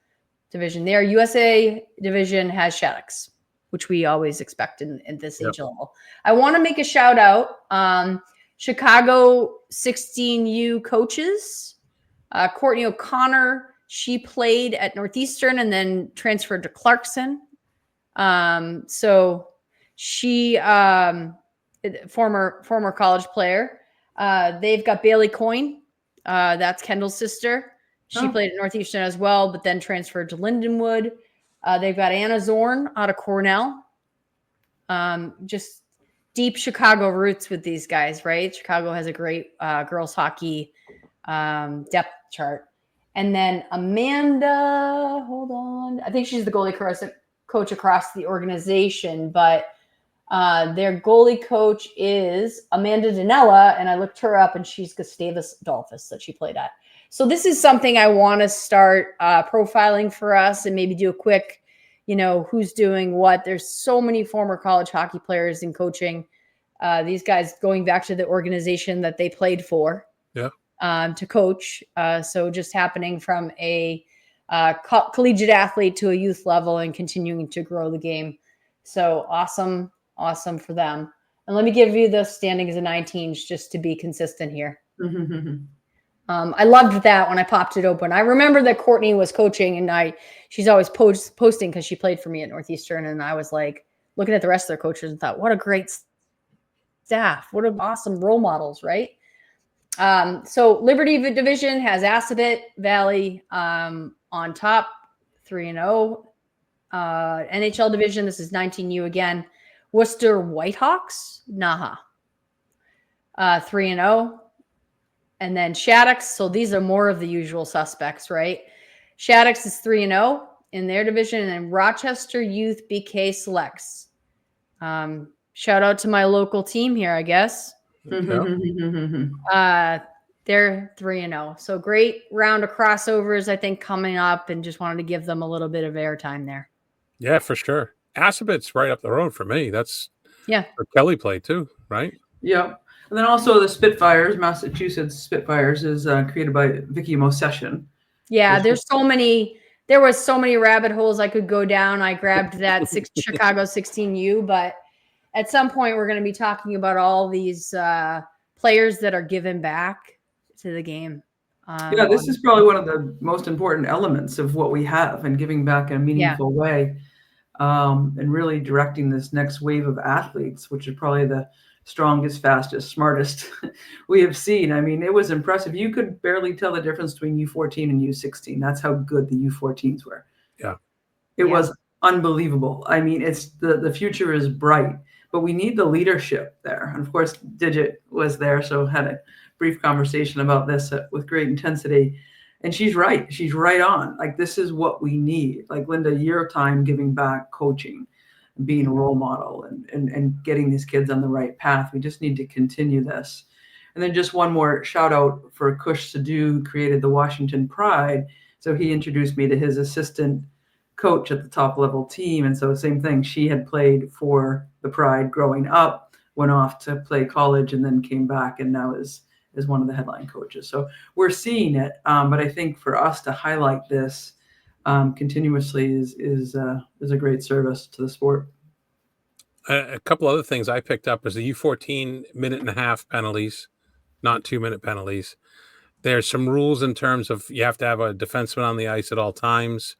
division there. USA division has Shaddix, which we always expect in this age level. I want to make a shout out. Chicago 16U coaches, Courtney O'Connor, she played at Northeastern and then transferred to Clarkson. So she, former college player. They've got Bailey Coyne. That's Kendall's sister. She played at Northeastern as well, but then transferred to Lindenwood. They've got Anna Zorn out of Cornell. Just deep Chicago roots with these guys, right? Chicago has a great girls hockey depth chart. And then Amanda, hold on. I think she's the goalie coach across the organization, but their goalie coach is Amanda Danella, and I looked her up, and she's Gustavus Adolphus that she played at. So this is something I want to start profiling for us and maybe do a quick, who's doing what. There's so many former college hockey players in coaching. These guys going back to the organization that they played for to coach. So just happening from a collegiate athlete to a youth level and continuing to grow the game. So awesome for them. And let me give you the standings of 19s just to be consistent here. I loved that when I popped it open. I remember that Courtney was coaching, and she's always posting because she played for me at Northeastern, and I was like looking at the rest of their coaches and thought, what a great staff, what an awesome role models, right? So Liberty Division has Assabet Valley on top, 3-0. NHL Division, this is 19U again. Worcester Whitehawks, Naha, 3-0. And then Shaddix. So these are more of the usual suspects, right? Shaddix is 3-0 in their division, and then Rochester Youth BK Selects. Shout out to my local team here, I guess. They're 3-0. So great round of crossovers, I think, coming up, and just wanted to give them a little bit of airtime there. Yeah, for sure. Assabet's right up the road for me. That's where Kelly played too, right? Yep. And then also the Spitfires, Massachusetts Spitfires, is created by Vicky Mosession. Yeah, there was so many rabbit holes I could go down. I grabbed that Chicago 16U, but at some point we're going to be talking about all these players that are given back to the game. This is probably one of the most important elements of what we have, and giving back in a meaningful way, and really directing this next wave of athletes, which is probably the strongest, fastest, smartest we have seen. I mean, it was impressive. You could barely tell the difference between U14 and U16. That's how good the U14s were. Yeah. It was unbelievable. I mean, it's the future is bright, but we need the leadership there. And of course, Digit was there, so had a brief conversation about this with great intensity. And she's right. She's right on. Like, this is what we need. Like, Linda, your time giving back, coaching, being a role model, and getting these kids on the right path. We just need to continue this. And then just one more shout out for Kush Sadhu, created the Washington Pride. So he introduced me to his assistant coach at the top level team. And so same thing, she had played for the Pride growing up, went off to play college, and then came back and now is one of the headline coaches. So we're seeing it. But I think for us to highlight this continuously is a great service to the sport. A couple other things I picked up is the U14 minute-and-a-half penalties, not 2-minute penalties. There's some rules in terms of you have to have a defenseman on the ice at all times.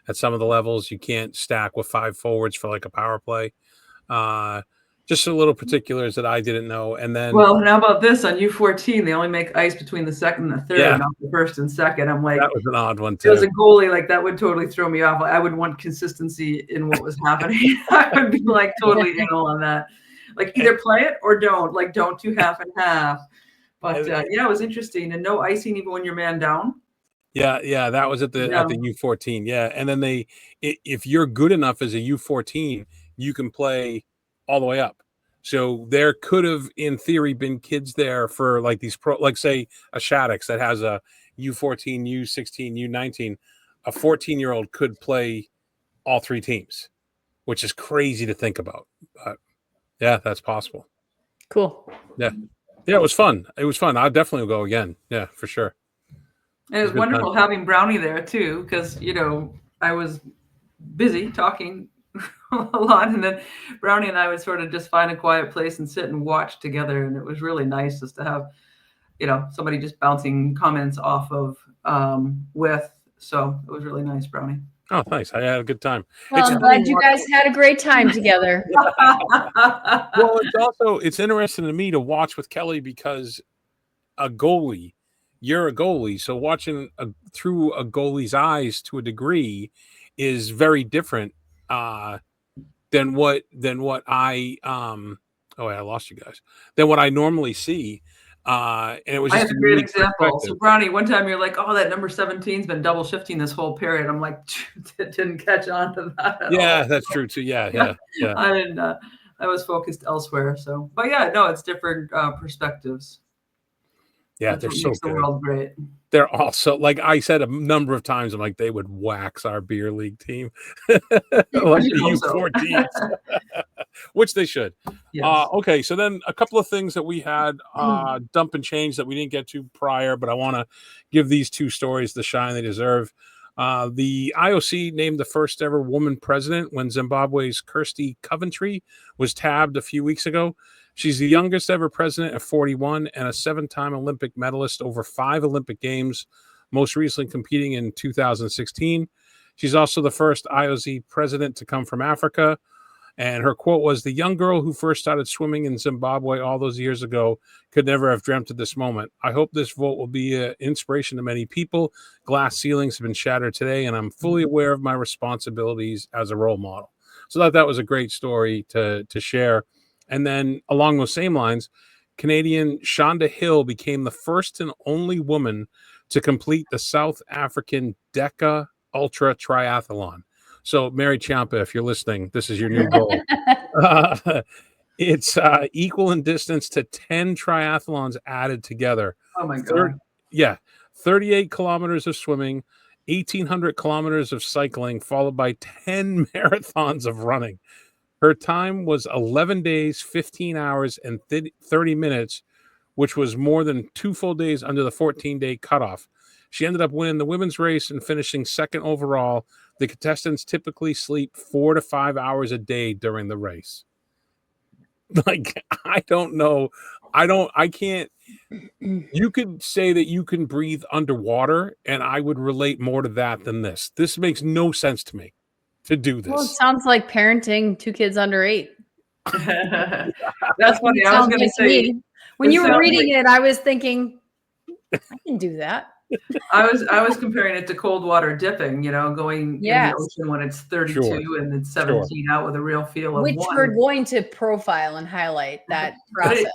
At some of the levels, you can't stack with 5 forwards for like a power play. Just a little particulars that I didn't know. And then, well, and how about this on U14? They only make ice between the second and the third, not the first and second. I'm like, that was an odd one too. As a goalie, like, that would totally throw me off. I would want consistency in what was happening. I would be like totally anal on that. Like, either play it or don't. Like, don't do half and half. But it was interesting. And no icing even when you're man down. Yeah, that was at the U14. Yeah, and then if you're good enough as a U14, you can play all the way up. So there could have, in theory, been kids there for like these like say a Shaddix that has a U14, U16, U19. A 14-year-old could play all 3 teams, which is crazy to think about. But yeah, that's possible. Cool. Yeah. Yeah, it was fun. It was fun. I'll definitely go again. Yeah, for sure. And it was wonderful having Brownie there too, because I was busy talking a lot, and then Brownie and I would sort of just find a quiet place and sit and watch together, and it was really nice just to have somebody just bouncing comments off of with. So it was really nice, Brownie. Oh, thanks. I had a good time. Well, I'm glad you guys had a great time together. Well, it's interesting to me to watch with Kelly because you're a goalie. So watching through a goalie's eyes to a degree is very different than what I I lost you guys. Than what I normally see. And it was just I have a great example. So Brownie, one time you're like, "Oh, that number 17's been double shifting this whole period." I'm like, didn't catch on to that at all. That's true too. Yeah. I didn't. I was focused elsewhere. So, but yeah, no, it's different perspectives. Yeah, That's they're what so makes the good. world great. They're also, like I said a number of times, I'm like, they would wax our beer league team, like the U14s, which they should. Yes. Okay, so then a couple of things that we had dump and change that we didn't get to prior, but I want to give these two stories the shine they deserve. The IOC named the first ever woman president when Zimbabwe's Kirsty Coventry was tabbed a few weeks ago. She's the youngest ever president at 41 and a 7-time Olympic medalist over 5 Olympic Games, most recently competing in 2016. She's also the first IOC president to come from Africa. And her quote was, "The young girl who first started swimming in Zimbabwe all those years ago could never have dreamt of this moment. I hope this vote will be an inspiration to many people. Glass ceilings have been shattered today, and I'm fully aware of my responsibilities as a role model." So that was a great story to share. And then along those same lines, Canadian Shonda Hill became the first and only woman to complete the South African Deca Ultra Triathlon. So, Mary Ciampa, if you're listening, this is your new goal. It's equal in distance to 10 triathlons added together. Oh, my God. 38 kilometers of swimming, 1,800 kilometers of cycling, followed by 10 marathons of running. Her time was 11 days, 15 hours, and 30 minutes, which was more than 2 full days under the 14-day cutoff. She ended up winning the women's race and finishing second overall. The contestants typically sleep 4 to 5 hours a day during the race. Like, I don't know. I can't. You could say that you can breathe underwater, and I would relate more to that than this. This makes no sense to me to do this. Well, it sounds like parenting 2 kids under 8. That's funny. I was going to say, when you were reading it, I was thinking, I can do that. I was comparing it to cold water dipping, going in the ocean when it's 32 and it's 17 out with a real feel of which 1. we're going to profile and highlight that process.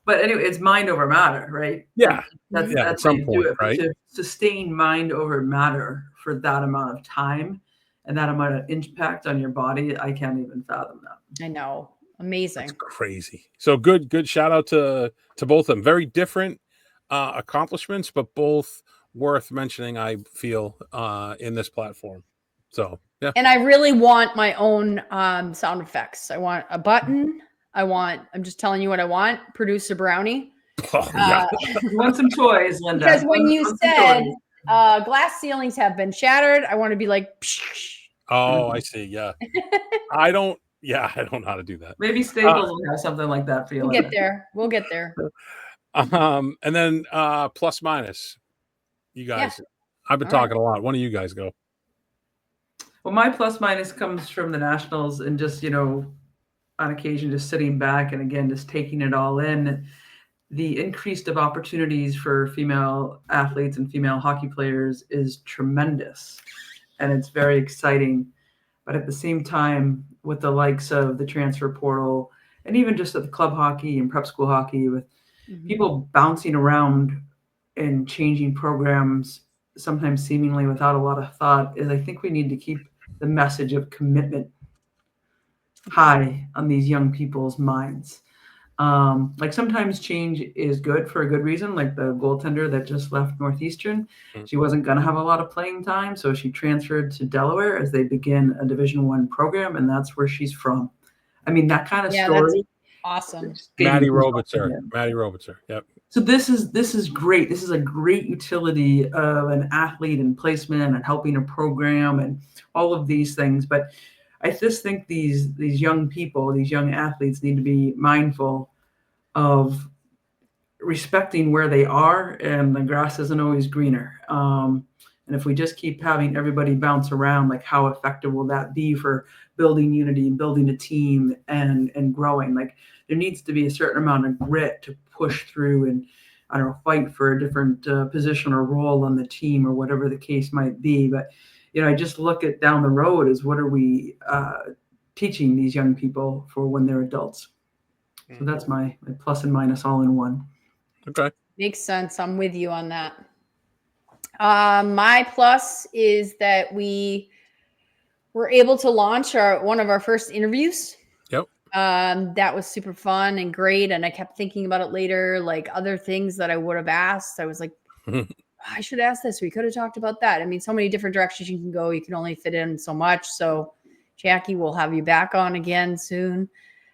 But anyway, it's mind over matter, right? Yeah. That's at some how you point, do it. right? To sustain mind over matter for that amount of time and that amount of impact on your body, I can't even fathom that. I know. Amazing. That's crazy. So good shout out to both of them. Very different accomplishments, but both worth mentioning, I feel, in this platform. So yeah. And I really want my own sound effects. I want a button. I'm just telling you what I want. Producer Brownie. Oh, yeah. You want some toys, Linda. Because when you said glass ceilings have been shattered, I want to be like, psh. Oh, I see. Yeah. I don't know how to do that. Maybe Staples will have something like that for you. We'll get there. And then plus minus. You guys, I've been talking a lot. One of you guys go. Well, my plus minus comes from the Nationals and just, on occasion, just sitting back and again, just taking it all in. The increased of opportunities for female athletes and female hockey players is tremendous. And it's very exciting. But at the same time, with the likes of the transfer portal and even just at the club hockey and prep school hockey with people bouncing around and changing programs, sometimes seemingly without a lot of thought, is I think we need to keep the message of commitment high on these young people's minds. Like sometimes change is good for a good reason, like the goaltender that just left Northeastern. She wasn't going to have a lot of playing time, so she transferred to Delaware as they begin a Division I program, and that's where she's from. I mean, that kind of story Awesome. Maddie Robitzer. Yep. So this is great. This is a great utility of an athlete and placement and helping a program and all of these things. But I just think these young people, these young athletes need to be mindful of respecting where they are, and the grass isn't always greener. And if we just keep having everybody bounce around, like how effective will that be for building unity and building a team and growing? Like there needs to be a certain amount of grit to push through and, I don't know, fight for a different position or role on the team or whatever the case might be. But, I just look at down the road as what are we teaching these young people for when they're adults? So that's my plus and minus all in one. Okay. Makes sense. I'm with you on that. My plus is that we were able to launch one of our first interviews. Yep. That was super fun and great. And I kept thinking about it later, like other things that I would have asked. I was like, I should ask this. We could have talked about that. I mean, so many different directions you can go. You can only fit in so much. So Jackie, we'll have you back on again soon.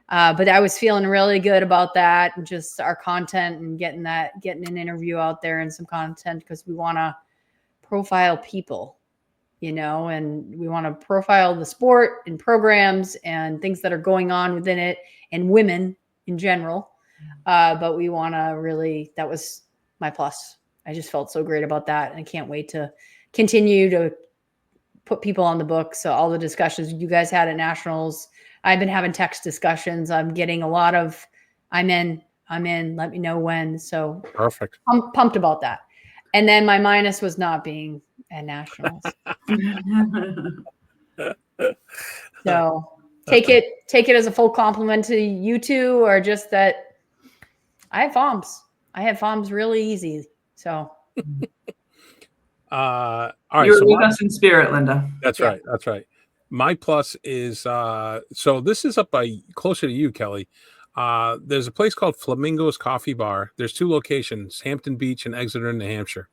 But I was feeling really good about that and just our content and getting an interview out there and some content because we want to profile people, and we want to profile the sport and programs and things that are going on within it and women in general. But we want to that was my plus. I just felt so great about that. And I can't wait to continue to put people on the book. So all the discussions you guys had at nationals, I've been having text discussions. I'm getting a lot of, I'm in, let me know when. So perfect. I'm pumped about that. And then my minus was not being at nationals. So take it as a full compliment to you two, or just that I have FOMs. I have FOMs really easy. So all right. You're with us in spirit, Linda. That's right. That's right. My plus is so this is up by closer to you, Kelly. There's a place called Flamingo's Coffee Bar. There's 2 locations, Hampton Beach and Exeter, New Hampshire.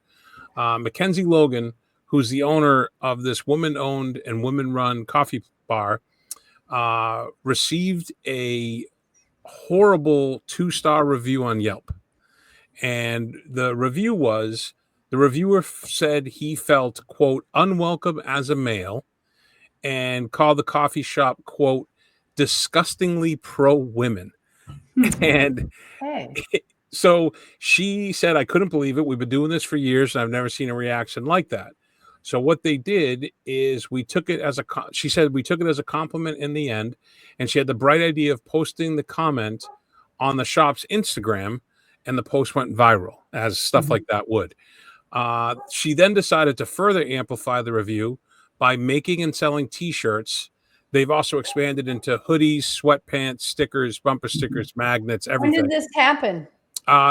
Mackenzie Logan, who's the owner of this woman-owned and women-run coffee bar, received a horrible 2-star review on Yelp. And the reviewer said he felt, quote, unwelcome as a male, and called the coffee shop, quote, disgustingly pro-women. And so she said, I couldn't believe it. We've been doing this for years, and I've never seen a reaction like that. So what they did is we took it as she said we took it as a compliment in the end, and she had the bright idea of posting the comment on the shop's Instagram, and the post went viral, as stuff like that would. She then decided to further amplify the review by making and selling T-shirts. They've also expanded into hoodies, sweatpants, stickers, bumper stickers, magnets, everything. When did this happen?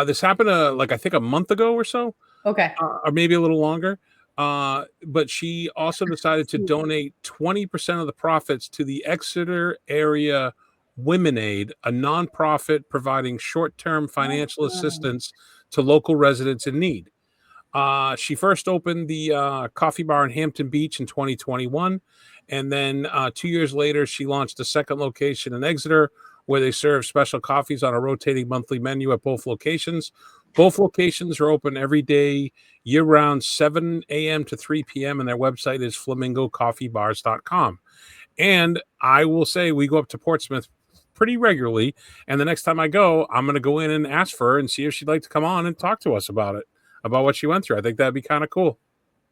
This happened I think a month ago or so. Okay. Or maybe a little longer. But she also decided to donate 20% of the profits to the Exeter Area Women Aid, a nonprofit providing short-term financial assistance to local residents in need. She first opened the coffee bar in Hampton Beach in 2021. And then 2 years later, she launched a second location in Exeter, where they serve special coffees on a rotating monthly menu at both locations. Both locations are open every day, year-round, 7 a.m. to 3 p.m., and their website is flamingocoffeebars.com. And I will say we go up to Portsmouth pretty regularly, and the next time I go, I'm going to go in and ask for her and see if she'd like to come on and talk to us about it, about what she went through. I think that'd be kind of cool.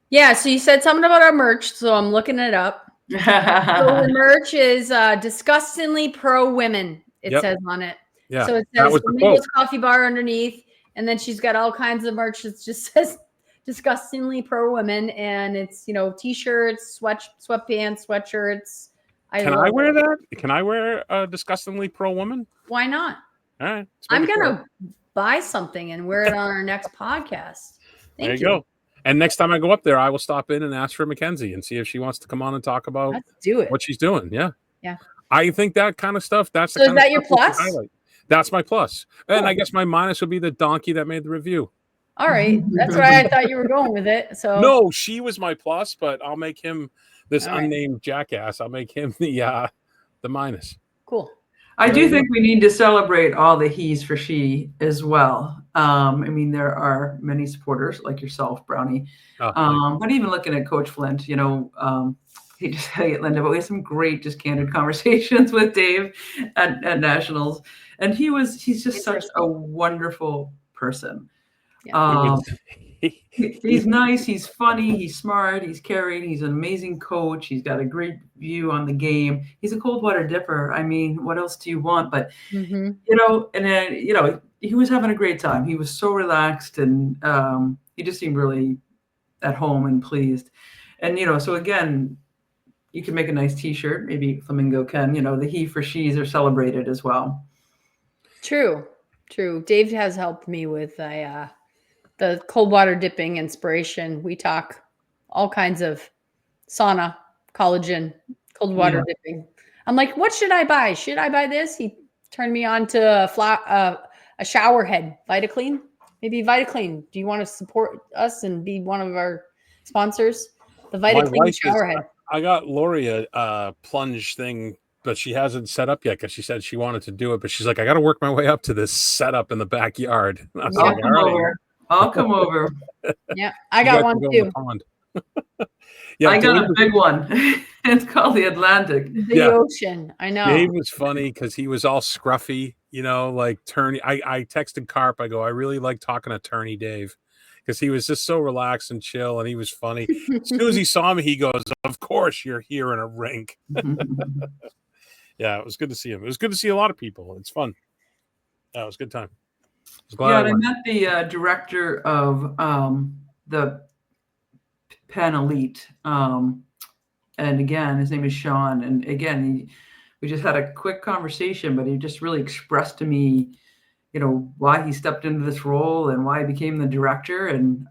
Yeah, so you said something about our merch, so I'm looking it up. So the merch is disgustingly pro-women, it says on it. Yeah, so it says Flamingo's Coffee Bar underneath, and then she's got all kinds of merch that just says disgustingly pro-women, and it's, T-shirts, sweatpants, sweatshirts. Can I wear that? Can I wear a disgustingly pro-woman? Why not? All right. I'm going to buy something and wear it on our next podcast. There you go. And next time I go up there, I will stop in and ask for Mackenzie and see if she wants to come on and talk about what she's doing. Yeah. Yeah. I think that kind of stuff, that's so is that your plus? That's my plus. Cool. And I guess my minus would be the donkey that made the review. All right. That's why I thought you were going with it. So no, she was my plus, but I'll make him this unnamed jackass. I'll make him the minus. Cool. I do think we need to celebrate all the he's for she as well. I mean, there are many supporters like yourself, Brownie. But even looking at Coach Flint, he just had to get Linda, but we had some great, just candid conversations with Dave at Nationals, and he's just such a wonderful person. Yeah. He's nice, he's funny, he's smart, he's caring, he's an amazing coach, he's got a great view on the game. He's a cold water dipper. I mean, what else do you want? But and then he was having a great time. He was so relaxed, and he just seemed really at home and pleased. And so again, you can make a nice t-shirt, maybe Flamingo can, the he for she's are celebrated as well. True. Dave has helped me with the cold water dipping inspiration. We talk all kinds of sauna, collagen, cold water dipping. I'm like, what should I buy? Should I buy this? He turned me on to a shower head, VitaClean. Maybe VitaClean. Do you want to support us and be one of our sponsors? The VitaClean shower head. I got Lori a plunge thing, but she hasn't set up yet because she said she wanted to do it, but she's like, I got to work my way up to this setup in the backyard. I'll come over. Yeah, I got one too. I got a big one. It's called the Atlantic. The ocean. I know. Dave was funny because he was all scruffy, like Tourney. I texted Carp. I go, I really like talking to Tourney Dave because he was just so relaxed and chill, and he was funny. As soon as he saw me, he goes, of course you're here in a rink. Yeah, it was good to see him. It was good to see a lot of people. It's fun. Yeah, it was a good time. I met the director of the Penn Elite. And again, his name is Sean. And again, we just had a quick conversation, but he just really expressed to me, why he stepped into this role and why he became the director, and,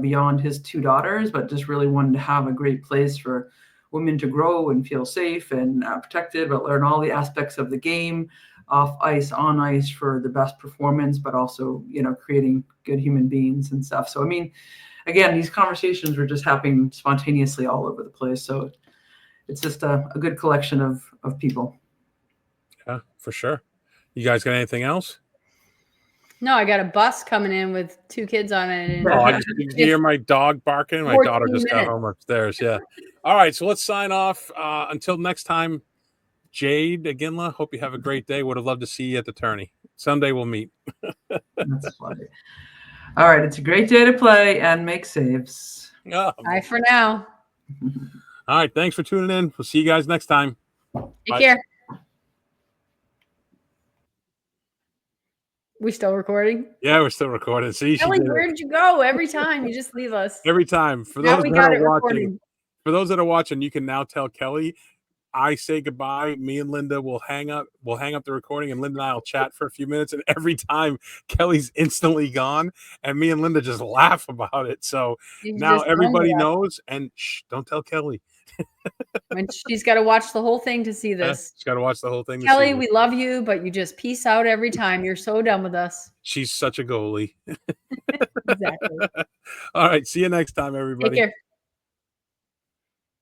beyond his two daughters, but just really wanted to have a great place for women to grow and feel safe and protected, but learn all the aspects of the game, off ice, on ice, for the best performance, but also, creating good human beings and stuff. So, I mean, again, these conversations were just happening spontaneously all over the place. So it's just a good collection of people. Yeah, for sure. You guys got anything else? No, I got a bus coming in with two kids on it. And I just hear my dog barking. My daughter just got home upstairs. Yeah. All right, so let's sign off. Until next time, Jade Aginla, hope you have a great day. Would have loved to see you at the tourney. Someday we'll meet. That's funny. All right, it's a great day to play and make saves. Bye for now. All right, thanks for tuning in. We'll see you guys next time. Take care. We still recording? Yeah, we're still recording. See, Ellie, where did you go? Every time you just leave us. Every time. For those that are watching, you can now tell Kelly, I say goodbye. Me and Linda will hang up. We'll hang up the recording, and Linda and I will chat for a few minutes. And every time, Kelly's instantly gone, and me and Linda just laugh about it. So now everybody knows. And don't tell Kelly. When she's got to watch the whole thing to see this. She's got to watch the whole thing. Kelly, we love you, but you just peace out every time. You're so done with us. She's such a goalie. Exactly. All right. See you next time, everybody. Take care.